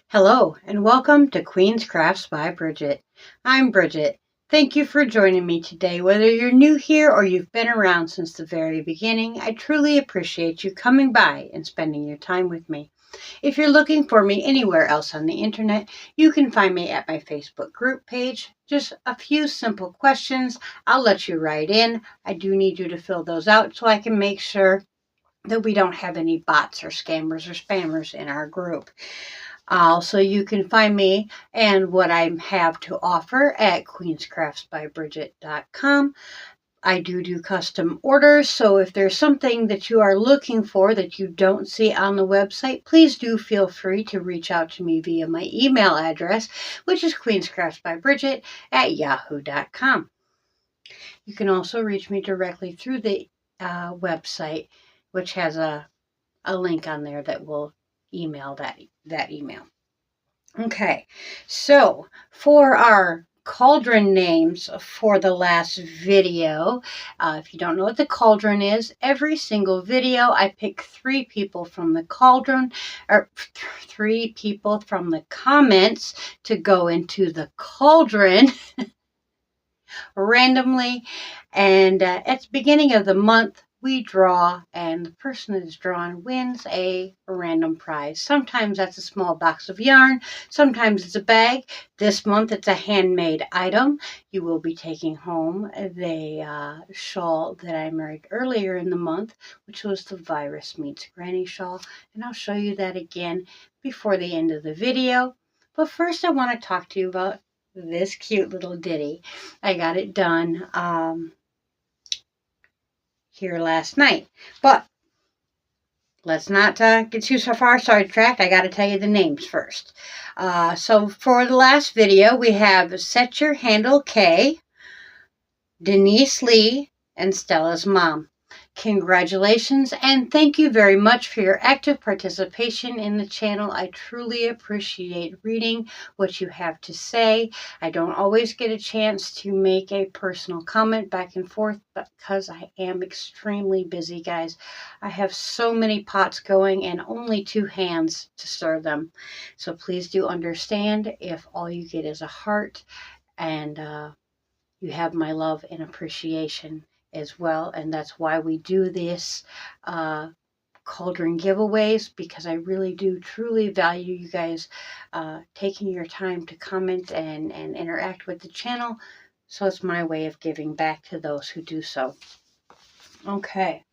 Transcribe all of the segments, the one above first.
Hello and welcome to Queenscrafts by Bridget. I'm Bridget. Thank you for joining me today. Whether you're new here or you've been around since the very beginning, I truly appreciate you coming by and spending your time with me. If you're looking for me anywhere else on the internet, you can find me at my Facebook group page. Just a few simple questions. I'll let you write in. I do need you to fill those out so I can make sure that we don't have any bots or scammers or spammers in our group. Also, you can find me and what I have to offer at queenscraftsbybridget.com. I do custom orders, so if there's something that you are looking for that you don't see on the website, please do feel free to reach out to me via my email address, which is queenscraftsbybridget@yahoo.com. You can also reach me directly through the website, which has a link on there that will email that email. Okay, so for our cauldron names for the last video, if you don't know what the cauldron is, every single video I pick 3 people from the cauldron, or 3 people from the comments to go into the cauldron randomly, and at the beginning of the month we draw, and the person that is drawn wins a random prize. Sometimes that's a small box of yarn, sometimes it's a bag. This month it's a handmade item. You will be taking home the shawl that I made earlier in the month, which was the Virus Meets Granny shawl, and I'll show you that again before the end of the video. But first I want to talk to you about this cute little ditty. I got it done here last night, but let's not get too far sidetracked. I got to tell you the names first. So for the last video, we have Set Your Handle K, Denise Lee, and Stella's mom. Congratulations and thank you very much for your active participation in the channel. I truly appreciate reading what you have to say. I don't always get a chance to make a personal comment back and forth because I am extremely busy, guys. I have so many pots going and only 2 hands to stir them. So please do understand if all you get is a heart, and you have my love and appreciation as well, and that's why we do this cauldron giveaways, because I really do truly value you guys taking your time to comment and interact with the channel. So it's my way of giving back to those who do so. Okay,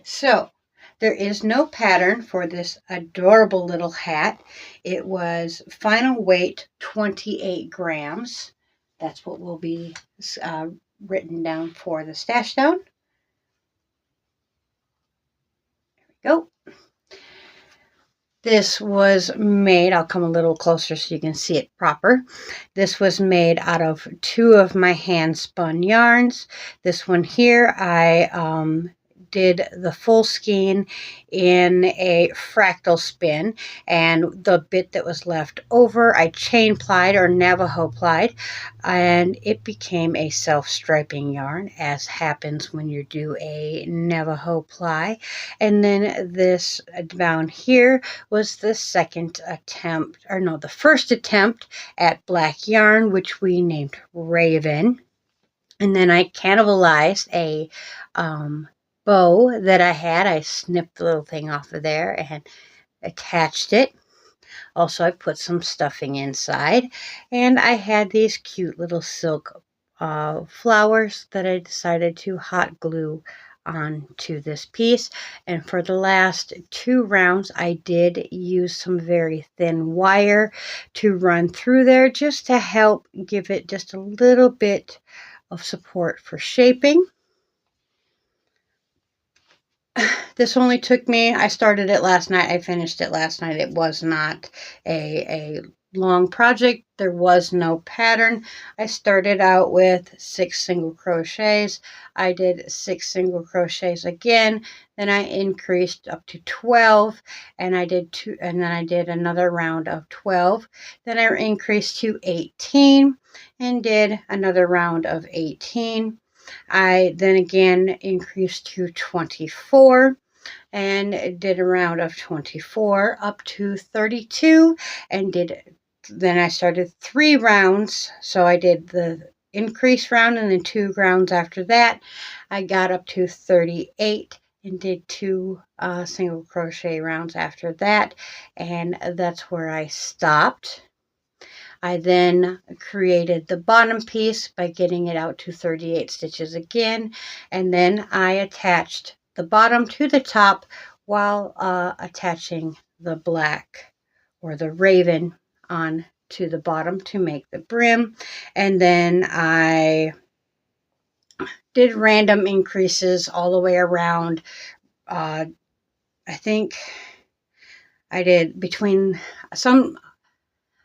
so there is no pattern for this adorable little hat. It was final weight 28 grams. That's what will be written down for the stash down. There we go. This was made, I'll come a little closer so you can see it proper. This was made out of 2 of my hand spun yarns. This one here, I did the full skein in a fractal spin, and the bit that was left over I chain plied or Navajo plied, and it became a self-striping yarn, as happens when you do a Navajo ply. And then this down here was the first attempt at black yarn, which we named Raven. And then I cannibalized a bow that I had. I snipped the little thing off of there and attached it. Also, I put some stuffing inside, and I had these cute little silk flowers that I decided to hot glue onto this piece. And for the last 2 rounds, I did use some very thin wire to run through there just to help give it just a little bit of support for shaping. This only took me, I started it last night, I finished it last night. It was not a long project. There was no pattern. I started out with 6 single crochets. I did 6 single crochets again. Then I increased up to 12, and I did 2, and then I did another round of 12. Then I increased to 18 and did another round of 18. I then again increased to 24. and did a round of 24 up to 32, and then I started 3 rounds. So I did the increase round and then 2 rounds after that. I got up to 38 and did 2 single crochet rounds after that, and that's where I stopped. I then created the bottom piece by getting it out to 38 stitches again, and then I attached the bottom to the top while attaching the black or the raven on to the bottom to make the brim. And then I did random increases all the way around. I think I did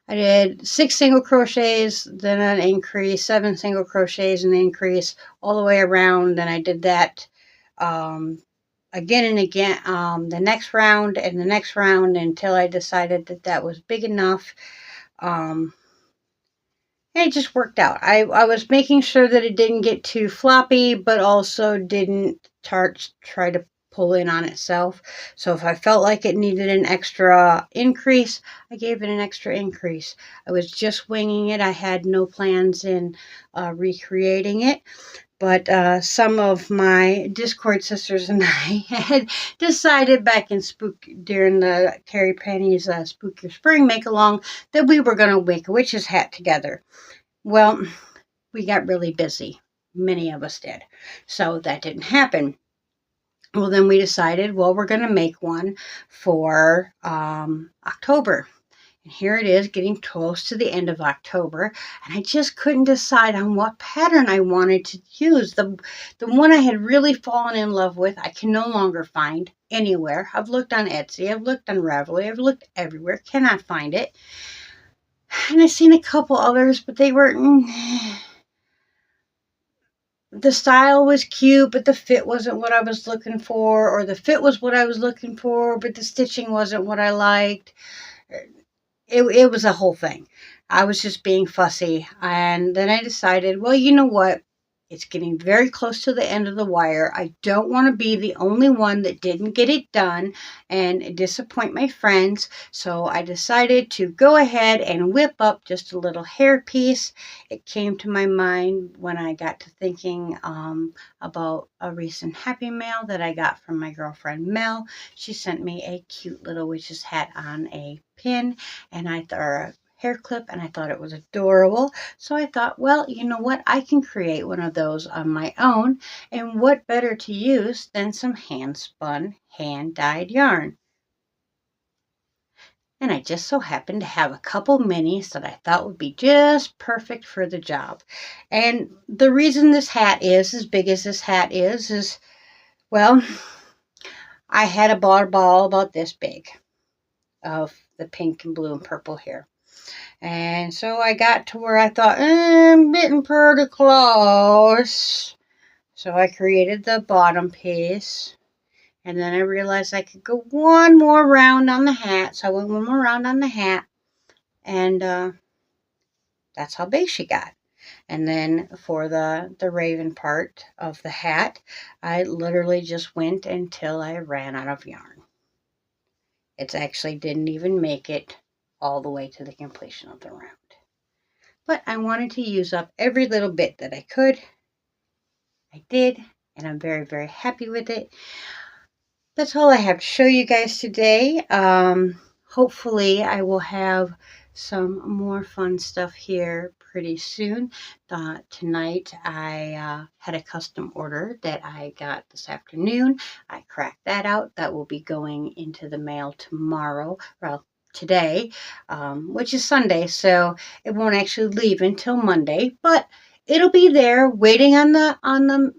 I did 6 single crochets, then an increase, 7 single crochets, and an increase all the way around. Then I did that again and again, the next round and the next round, until I decided that that was big enough. And it just worked out. I was making sure that it didn't get too floppy, but also didn't try to pull in on itself. So if I felt like it needed an extra increase, I gave it an extra increase. I was just winging it. I had no plans in recreating it. But some of my Discord sisters and I had decided back in during the Carrie Penny's Spook Your Spring make-along that we were going to make a witch's hat together. Well, we got really busy. Many of us did. So that didn't happen. Well, then we decided, well, we're going to make one for October. And here it is, getting close to the end of October, and I just couldn't decide on what pattern I wanted to use. The one I had really fallen in love with, I can no longer find anywhere. I've looked on Etsy, I've looked on Ravelry, I've looked everywhere, cannot find it. And I've seen a couple others, but they were... the style was cute, but the fit wasn't what I was looking for, or the fit was what I was looking for, but the stitching wasn't what I liked. It was a whole thing. I was just being fussy, and then I decided, well, you know what? It's getting very close to the end of the wire. I don't want to be the only one that didn't get it done and disappoint my friends. So I decided to go ahead and whip up just a little hair piece. It came to my mind when I got to thinking about a recent Happy Mail that I got from my girlfriend Mel. She sent me a cute little witch's hat on a pin, and or hair clip, and I thought it was adorable. So I thought, well, you know what? I can create one of those on my own, and what better to use than some hand-spun, hand-dyed yarn. And I just so happened to have a couple minis that I thought would be just perfect for the job. And the reason this hat is as big as this hat is, well, I had a ball about this big of the pink and blue and purple here. And so I got to where I thought, I'm getting pretty close. So I created the bottom piece. And then I realized I could go one more round on the hat. So I went one more round on the hat. And that's how big she got. And then for the raven part of the hat, I literally just went until I ran out of yarn. It actually didn't even make it all the way to the completion of the round. But I wanted to use up every little bit that I could. I did, and I'm very, very happy with it. That's all I have to show you guys today. Hopefully I will have some more fun stuff here pretty soon. Tonight I had a custom order that I got this afternoon. I cracked that out. That will be going into the mail tomorrow. Well, today, which is Sunday, so it won't actually leave until Monday, but it'll be there waiting on the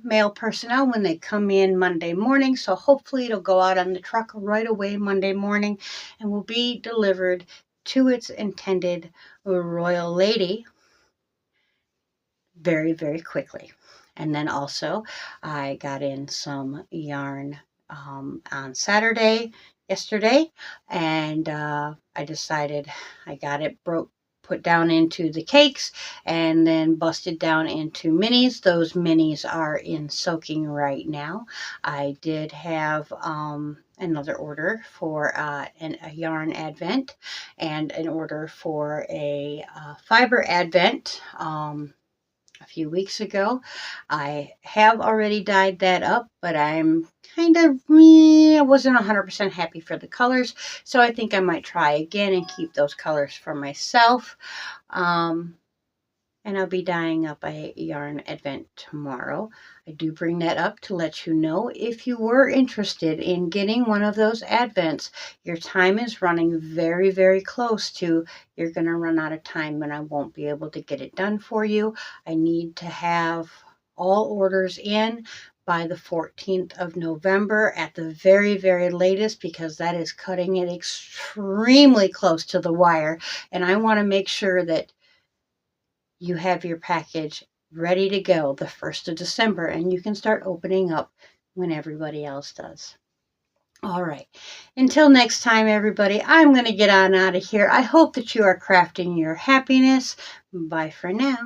mail personnel when they come in Monday morning. So hopefully it'll go out on the truck right away Monday morning and will be delivered to its intended royal lady very, very quickly. And then also I got in some yarn on yesterday, and I decided I got it put down into the cakes and then busted down into minis. Those minis are in soaking right now. I did have another order for a yarn advent and an order for a fiber advent a few weeks ago. I have already dyed that up, but I'm kind of, I wasn't 100% happy for the colors, so I think I might try again and keep those colors for myself. And I'll be dyeing up a yarn advent tomorrow. I do bring that up to let you know if you were interested in getting one of those advents. Your time is running very, very close to, you're going to run out of time and I won't be able to get it done for you. I need to have all orders in by the 14th of November at the very, very latest, because that is cutting it extremely close to the wire. And I want to make sure that you have your package ready to go the 1st of December, and you can start opening up when everybody else does. All right. Until next time, everybody, I'm going to get on out of here. I hope that you are crafting your happiness. Bye for now.